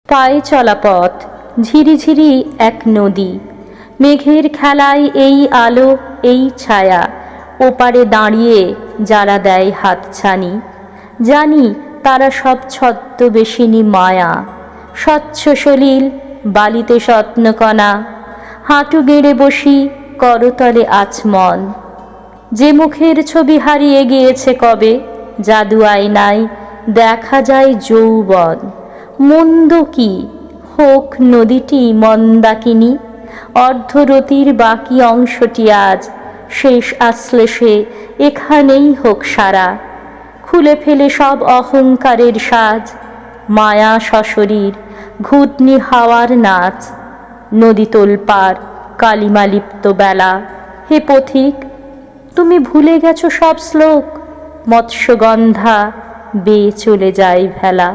পায়ে চলা পথ, ঝিরিঝিরি এক নদী, মেঘের খেলায় এই আলো এই ছায়া, ওপারে দাঁড়িয়ে যারা দেয় হাতছানি, জানি তারা সব ছদ্মবেশিনী মায়া। স্বচ্ছ সলিল বালিতে স্বপ্নকণা, হাঁটু গেড়ে বসি করতলে আচমন। যে মুখের ছবি হারিয়ে গিয়েছে কবে, জাদু আয়নায় দেখা যায় যৌবন। মন্দ কি হোক নদীটি মন্দাকিনী, অর্ধরতির বাকি অংশটি আজ শেষ আশ্লেষে এখানেই হোক সারা। খুলে ফেলে সব অহংকারের সাজ, মায়া সশরীর ঘূর্ণি হাওয়ার নাচ। নদী তোলপার কালিমালিপ্ত বেলা, হে পথিক তুমি ভুলে গেছো সব শ্লোক, মৎস্যগন্ধা বেয়ে চলে যায় ভেলা।